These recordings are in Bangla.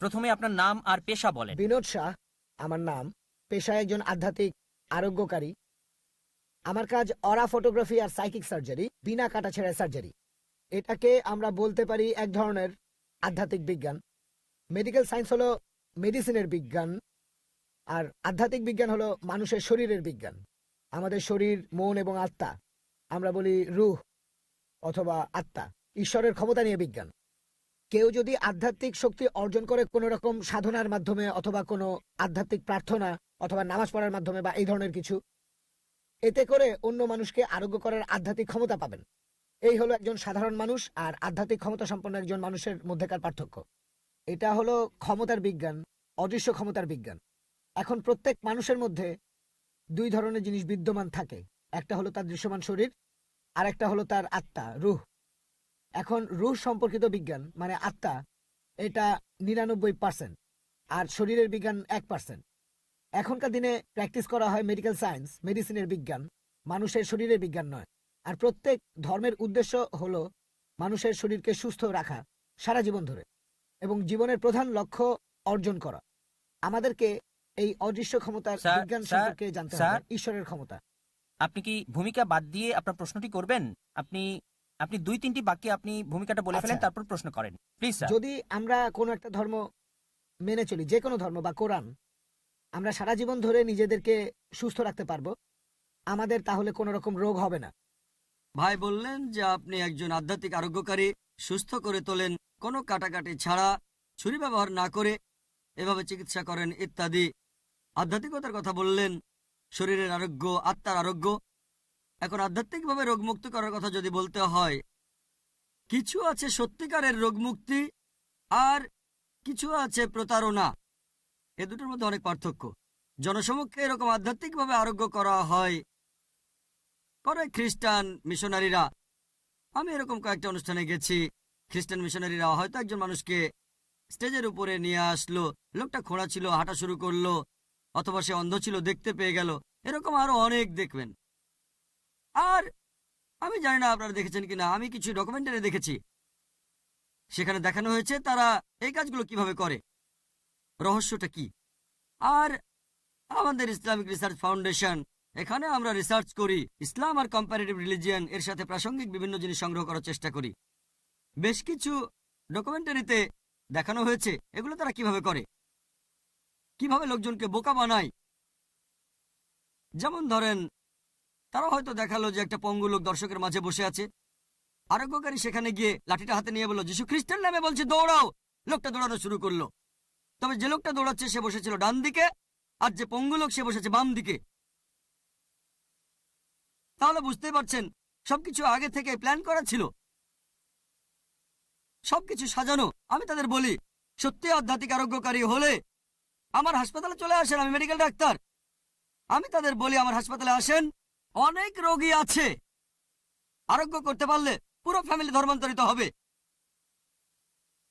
প্রথমে আপনার নাম আর পেশা বলেন। বিনোদ শাহ আমার নাম, পেশায় একজন আধ্যাত্মিক আরোগ্যকারী। আমার কাজ অরা ফটোগ্রাফি আর সাইকিক সার্জারি, বিনা কাটাছেঁড়া সার্জারি। এটাকে আমরা বলতে পারি এক ধরনের আধ্যাত্মিক বিজ্ঞান। মেডিকেল সায়েন্স হলো মেডিসিনের বিজ্ঞান, আর আধ্যাত্মিক বিজ্ঞান হলো মানুষের শরীরের বিজ্ঞান। আমাদের শরীর, মন এবং আত্মা, আমরা বলি রুহ অথবা আত্মা, ঈশ্বরের ক্ষমতা নিয়ে বিজ্ঞান। কেউ যদি আধ্যাত্মিক শক্তি অর্জন করে কোনো রকম সাধনার মাধ্যমে অথবা কোনো আধ্যাত্মিক প্রার্থনা অথবা নামাজ পড়ার মাধ্যমে বা এই ধরনের কিছু, এতে করে অন্য মানুষকে আরোগ্য করার আধ্যাত্মিক ক্ষমতা পাবেন। এই হলো একজন সাধারণ মানুষ আর আধ্যাত্মিক ক্ষমতা সম্পন্ন একজন মানুষের মধ্যেকার পার্থক্য। এটা হলো ক্ষমতার বিজ্ঞান, অদৃশ্য ক্ষমতার বিজ্ঞান। এখন প্রত্যেক মানুষের মধ্যে দুই ধরনের জিনিস বিদ্যমান থাকে, একটা হলো তার দৃশ্যমান শরীর, আর একটা হলো তার আত্মা, রুহ। এখন রুহ সম্পর্কিত বিজ্ঞান মানে আত্মা, এটা 99%, আর শরীরের বিজ্ঞান 1%। এখনকার দিনে প্র্যাকটিস করা হয় মেডিকেল সায়েন্স, মেডিসিনের বিজ্ঞান, মানুষের শরীরের বিজ্ঞান নয়। আর প্রত্যেক ধর্মের উদ্দেশ্য হলো মানুষের শরীরকে সুস্থ রাখা সারা জীবন ধরে, এবং জীবনের প্রধান লক্ষ্য অর্জন করা। আমাদেরকে এই অদৃশ্য ক্ষমতার বিজ্ঞান সম্পর্কে জানতে হবে, ঈশ্বরের ক্ষমতা। আপনি কি ভূমিকা বাদ দিয়ে আপনার প্রশ্নটি করবেন? আপনি আপনি 2-3টি বাক্যে আপনি ভূমিকাটা বলে ফেলেন, তারপর প্রশ্ন করেন প্লিজ স্যার। যদি আমরা কোনো একটা ধর্ম মেনে চলি, যে কোনো ধর্ম বা কোরআন, আমরা সারা জীবন ধরে নিজেদেরকে সুস্থ রাখতে পারবো, আমাদের তাহলে কোনো রকম রোগ হবে না। ভাই বললেন যে আপনি একজন আধ্যাত্মিক আরোগ্যকারী, সুস্থ করে তোলেন কোনো কাটাকাটি ছাড়া, ছুরি ব্যবহার না করে, এভাবে চিকিৎসা করেন ইত্যাদি। আধ্যাত্মিকতার কথা বললেন, শরীরের আরোগ্য, আত্মার আরোগ্য। এখন আধ্যাত্মিকভাবে রোগমুক্ত করার কথা যদি বলতে হয়, কিছু আছে সত্যিকারের রোগমুক্তি আর কিছু আছে প্রতারণা। এ দুটোর মধ্যে অনেক পার্থক্য। জনসমক্ষে এরকম আধ্যাত্মিকভাবে আরোগ্য করা হয় করে খ্রিস্টান মিশনারিরা। আমি এরকম কয়েকটা অনুষ্ঠানে গেছি, খ্রিস্টান মিশনারিরা হয়তো একজন মানুষকে স্টেজের উপরে নিয়ে আসলো, লোকটা খোঁড়া ছিল, হাঁটা শুরু করলো, অথবা সে অন্ধ ছিল, দেখতে পেয়ে গেল। এরকম আরো অনেক দেখবেন। আর আমি জানি না আপনারা দেখেছেন কিনা, আমি কিছু ডকুমেন্টারি দেখেছি, সেখানে দেখানো হয়েছে তারা এই কাজগুলো কিভাবে করে, রহস্যটা কি। আর আমাদের ইসলামিক রিসার্চ ফাউন্ডেশন, এখানে আমরা রিসার্চ করি ইসলাম আর কম্পারেটিভ রিলিজিয়ান, এর সাথে প্রাসঙ্গিক বিভিন্ন জিনিস সংগ্রহ করার চেষ্টা করি। বেশ কিছু ডকুমেন্টারিতে দেখানো হয়েছে এগুলো তারা কিভাবে করে, কিভাবে লোকজনকে বোকা বানায়। যেমন ধরেন, তারা হয়তো দেখালো যে একটা পঙ্গু লোক দর্শকের মাঝে বসে আছে, আরোগ্যকারী সেখানে গিয়ে লাঠিটা হাতে নিয়ে বলল, যিশু খ্রিস্টান নামে বলছে দৌড়াও। লোকটা দৌড়ানো শুরু করলো। তবে যে লোকটা দৌড়াচ্ছে সে বসেছিল ডান দিকে, আর যে পঙ্গু লোক সে বসেছে বাম দিকে। তাহলে বুঝতেই পারছেন সবকিছু আগে থেকে প্ল্যান করা ছিল, সবকিছু সাজানো। আমি তাদের বলি, সত্যি আধ্যাত্মিক আরোগ্যকারী হলে আমার হাসপাতালে চলে আসেন, আমি মেডিকেল ডাক্তার। আমি তাদের বলি, আমার হাসপাতালে আসেন, অনেক রোগী আছে, আরোগ্য করতে পারলে পুরো ফ্যামিলি ধর্মান্তরিত হবে।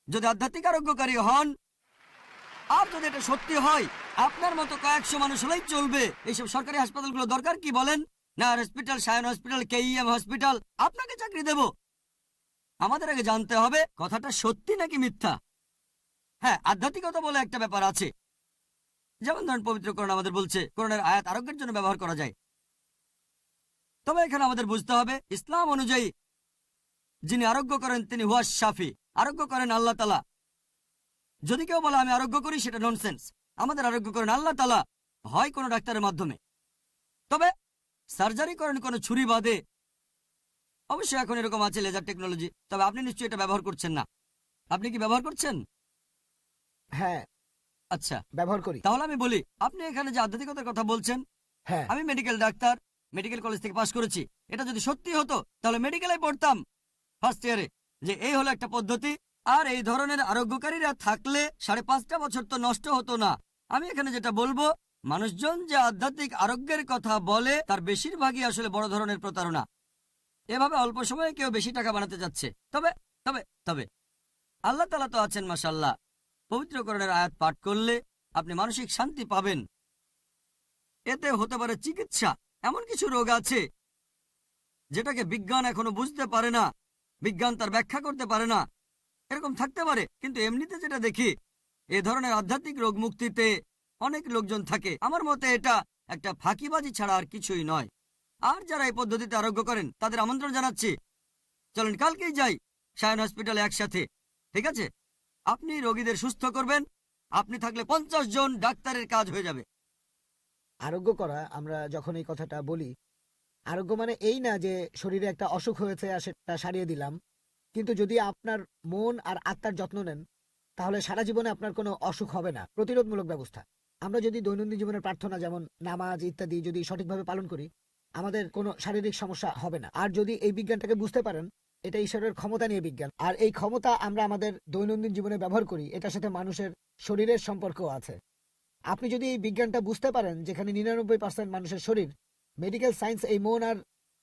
যদি আধ্যাত্মিক আরোগ্যকারী হন, আর যদি এটা সত্যি হয়, আপনার মতো কয়েকশো মানুষ হলেই চলবে। এইসব সরকারি হাসপাতালগুলো দরকার কি বলেন? না hospital, Sayan hospital, KEM hospital, আপনাকে চাকরি দেব। আমাদের আগে জানতে হবে কথাটা সত্যি নাকি মিথ্যা। হ্যাঁ, আধ্যাত্মিকতা বলে একটা ব্যাপার আছে। যেমন ধরেন, পবিত্র কোরআন আমাদের বলছে কোরআনের আয়াত আরোগ্যের জন্য ব্যবহার করা যায়। তবে এখানে আমাদের বুঝতে হবে, ইসলাম অনুযায়ী যিনি আরোগ্য করেন তিনি হুয়া শাফি, আরোগ্য করেন আল্লাহ তাআলা। যদি কেউ বলে আমি আরোগ্য করি, সেটা ননসেন্স। আমাদের আরোগ্য করেন আল্লাহ তাআলা, হয় কোনো ডাক্তারের মাধ্যমে। তবে সার্জারি করেন কোনো ছুরি বাদে। অবশ্যই এখন এরকম আছে লেজার টেকনোলজি, তবে আপনি নিশ্চয়ই এটা ব্যবহার করছেন না। আপনি কি ব্যবহার করছেন? হ্যাঁ, আচ্ছা, ব্যবহার করি। তাহলে আমি বলি, আপনি এখানে যে আধ্যাত্মিকতার কথা বলছেন, হ্যাঁ, আমি মেডিকেল ডাক্তার, মেডিকেল কলেজ থেকে পাশ করেছি। এটা যদি সত্যি হতো তাহলে মেডিকেলে পড়তাম ফার্স্ট ইয়ারে, যে এই হলো একটা পদ্ধতি। আর এই ধরনের আরোগ্যকারীরা থাকলে 5.5 বছর তো নষ্ট হতো না। আমি এখানে যেটা বলবো, মানুষজন যে আধ্যাত্মিক আরোগ্যের কথা বলে তার বেশিরভাগই আসলে বড় ধরনের প্রতারণা। এভাবে অল্প সময়ে কেউ বেশি টাকা বানাতে যাচ্ছে। তবে তবে তবে আল্লাহ তাআলা তো আছেন, মাশাআল্লাহ। পবিত্র কোরআনের আয়াত পাঠ করলে আপনি মানসিক শান্তি পাবেন। এতে হতে পারে চিকিৎসা। এমন কিছু রোগ আছে যেটাকে বিজ্ঞান এখনো বুঝতে পারে না, বিজ্ঞান তার ব্যাখ্যা করতে পারে না। এরকম থাকতে পারে, কিন্তু এমনিতে যেটা দেখি, এ ধরনের আধ্যাত্মিক রোগ মুক্তিতে অনেক লোকজন থাকে। আমার মতে এটা একটা ফাঁকিবাজি ছাড়া আর কিছুই নয়। আর যারা এই পদ্ধতিতে আরোগ্য করেন তাদের আমন্ত্রণ জানাচ্ছি, চলেন কালকেই যাই শায়ন হসপিটালে একসাথে। ঠিক আছে? আপনি রোগীদের সুস্থ করবেন, আপনি থাকলে 50 জন ডাক্তারের কাজ হয়ে যাবে। আরোগ্য করা, আমরা যখন এই কথাটা বলি, আরোগ্য মানে এই না যে শরীরে একটা অসুখ হয়েছে আর সেটা সারিয়ে দিলাম। কিন্তু যদি আপনার মন আর আত্মার যত্ন নেন, তাহলে সারা জীবনে আপনার কোনো অসুখ হবে না। প্রতিরোধমূলক ব্যবস্থা, আমরা যদি দৈনন্দিন জীবনের প্রার্থনা যেমন নামাজ ইত্যাদি যদি সঠিকভাবে পালন করি, আমাদের কোনো শারীরিক সমস্যা হবে না। আর যদি এই বিজ্ঞানটাকে বুঝতে পারেন, এটা ঈশ্বরের ক্ষমতা নিয়ে বিজ্ঞান, আর এই ক্ষমতা আমরা আমাদের দৈনন্দিন জীবনে ব্যবহার করি, এটার সাথে মানুষের শরীরের সম্পর্কও আছে। আপনি যদি এই বিজ্ঞানটা বুঝতে পারেন, যেখানে 99% মানুষের শরীর, মেডিকেল সায়েন্স এই মন আর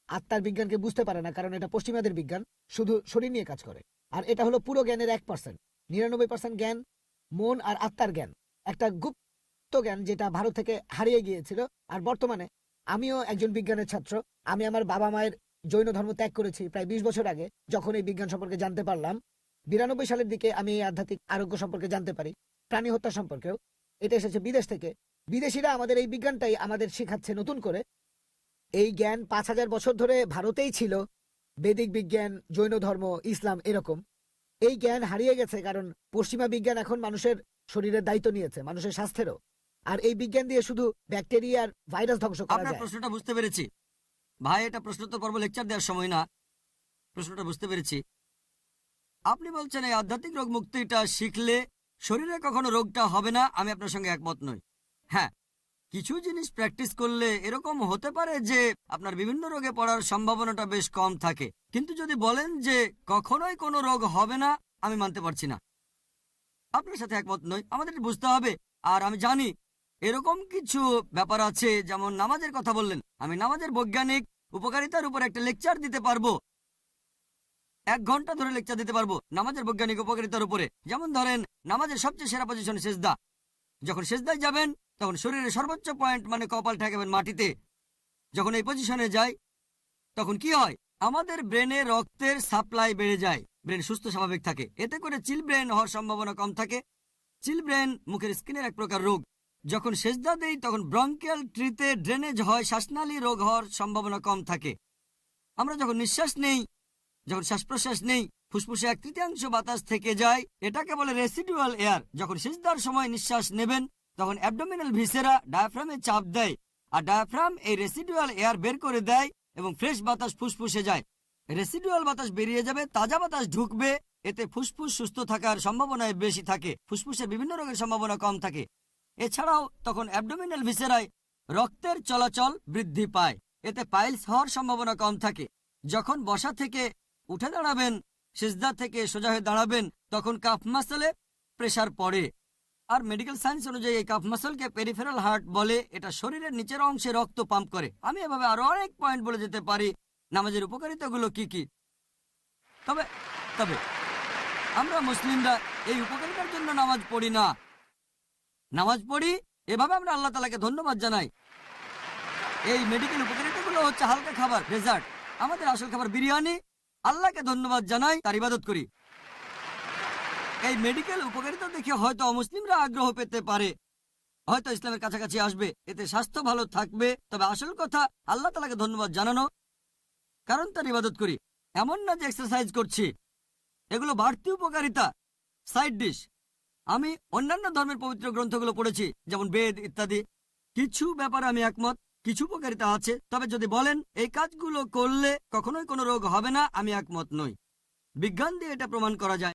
আত্মার বিজ্ঞানকে বুঝতে পারে না, কারণ এটা পশ্চিমাদের বিজ্ঞান, শুধু শরীর নিয়ে কাজ করে। আর এটা হলো পুরো জ্ঞানের 1%। 99% জ্ঞান মন আর আত্মার জ্ঞান, একটা গুপ্ত জ্ঞান যেটা ভারত থেকে হারিয়ে গিয়েছিল। আর বর্তমানে আমিও একজন বিজ্ঞানের ছাত্র। আমি আমার বাবা মায়ের জৈন ধর্ম ত্যাগ করেছি প্রায় 20 বছর আগে, যখন এই বিজ্ঞান সম্পর্কে জানতে পারলাম। 92 সালের দিকে আমি এই আধ্যাত্মিক আরোগ্য সম্পর্কে জানতে পারি, প্রাণী হত্যা সম্পর্কেও। এটা এসেছে বিদেশ থেকে। বিদেশিরা আমাদের এই বিজ্ঞানটাই আমাদের শেখাচ্ছে নতুন করে। এই জ্ঞান 5000 বছর ধরে ভারতেই ছিল, বৈদিক বিজ্ঞান, জৈন ধর্ম, ইসলাম, এরকম। এই জ্ঞান হারিয়ে গেছে কারণ পশ্চিমা বিজ্ঞান এখন মানুষের শরীরের দায়িত্ব নিয়েছে, মানুষের স্বাস্থ্যেরও। আর এই বিজ্ঞান দিয়ে শুধু ব্যাকটেরিয়া আর ভাইরাস ধ্বংস করা আপনার যায়। প্রশ্নটা বুঝতে পেরেছি ভাই, এটা প্রশ্নোত্তর পর্ব লেকচার দেওয়ার সময় না। প্রশ্নটা বুঝতে পেরেছি। আপনি বলছেন এই আধ্যাত্মিক রোগ মুক্তিটা শিখলে শরীরে কখনো রোগটা হবে না। আমি আপনার সঙ্গে একমত নই। হ্যাঁ, কিছু জিনিস প্র্যাকটিস করলে এরকম হতে পারে যে আপনার বিভিন্ন রোগে পড়ার সম্ভাবনাটা বেশ কম থাকে। কিন্তু যদি বলেন যে কখনোই কোনো রোগ হবে না, আমি মানতে পারছি না। আপনার সাথে একমত নই, আমাদের এটা বুঝতে হবে। আর আমি জানি এরকম কিছু ব্যাপার আছে, যেমন নামাজের কথা বললেন। আমি নামাজের বৈজ্ঞানিক উপকারিতার উপর একটা লেকচার দিতে পারবো, 1 ঘন্টা ধরে লেকচার দিতে পারবো নামাজের বৈজ্ঞানিক উপকারিতার উপরে। যেমন ধরেন, নামাজের সবচেয়ে সেরা পজিশন সেজদা। যখন সেজদায় যাবেন তখন শরীরের সর্বোচ্চ পয়েন্ট মানে কপাল ঠেকাবেন মাটিতে। যখন এই পজিশনে যায় তখন কি হয়, আমাদের ব্রেনে রক্তের সাপ্লাই বেড়ে যায়, ব্রেন সুস্থ স্বাভাবিক থাকে। এতে করে চিল ব্রেন হওয়ার সম্ভাবনা কম থাকে। চিল ব্রেন মুখের স্কিনের এক প্রকার রোগ। যখন সেজদা দেই তখন ব্রঙ্কিয়াল ট্রিতে ড্রেনেজ হয়, শ্বাসনালী রোগ হওয়ার সম্ভাবনা কম থাকে। আমরা যখন নিঃশ্বাস নেই, যখন শ্বাস প্রশ্বাস নেই, ফুসফুসে 1/3 বাতাস থেকে যায়, এটাকে বলে রেসিডুয়াল এয়ার। যখন সিজদার সময় নিঃশ্বাস নেবেন তখন অ্যাবডোমিনাল ভিসেরা ডায়াফ্রামে চাপ দেয়, আর ডায়াফ্রাম এই রেসিডুয়াল এয়ার বের করে দেয় এবং ফ্রেশ বাতাস ফুসফুসে যায়। রেসিডুয়াল বাতাস বেরিয়ে যাবে, তাজা বাতাস ঢুকবে। এতে ফুসফুস সুস্থ থাকার সম্ভাবনায় বেশি থাকে, ফুসফুসের বিভিন্ন রোগের সম্ভাবনা কম থাকে। এছাড়াও তখন অ্যাবডোমিনাল ভিসেরায় রক্তের চলাচল বৃদ্ধি পায়, এতে পাইলস হওয়ার সম্ভাবনা কম থাকে। যখন বসা থেকে উঠে দাঁড়াবেন, সিজদা থেকে সোজা হয়ে দাঁড়াবেন, তখন কাফ মাসলে প্রেসার পড়ে। আর মেডিকেল সায়েন্স অনুযায়ী এই কাফ মাসলকে পেরিফেরাল হার্ট বলে। এটা শরীরের নিচের অংশে রক্ত পাম্প করে। আমি এভাবে আরো অনেক পয়েন্ট বলে যেতে পারি নামাজের উপকারিতাগুলো কি কি। তবে তবে আমরা মুসলিমরা এই উপকারিতার জন্য নামাজ পড়ি না। নামাজ পড়ি এভাবে আমরা আল্লাহ তাআলাকে ধন্যবাদ জানাই। এই মেডিকেল উপকারিতাগুলো হচ্ছে হালকা খাবার, ডেজার্ট। আমাদের আসল খাবার বিরিয়ানি। আল্লাহকে ধন্যবাদ জানাই, তার ইবাদত করি। এই মেডিকেল উপকারিতা দেখে হয়তো অমুসলিমরা আগ্রহ পেতে পারে, হয়তো ইসলামের কাছাকাছি আসবে, এতে স্বাস্থ্য ভালো থাকবে। তবে আসল কথা আল্লাহ তাআলাকে ধন্যবাদ জানানো, কারণ তার ইবাদত করি। এমন না যে এক্সারসাইজ করছি। এগুলো বাড়তি উপকারিতা, সাইড ডিশ। আমি অন্যান্য ধর্মের পবিত্র গ্রন্থগুলো পড়েছি, যেমন বেদ ইত্যাদি। কিছু ব্যাপারে আমি একমত, কিছু উপকারিতা আছে। তবে যদি বলেন এই কাজগুলো করলে কখনোই কোনো রোগ হবে না, আমি একমত নই। বিজ্ঞান দিয়ে এটা প্রমাণ করা যায়।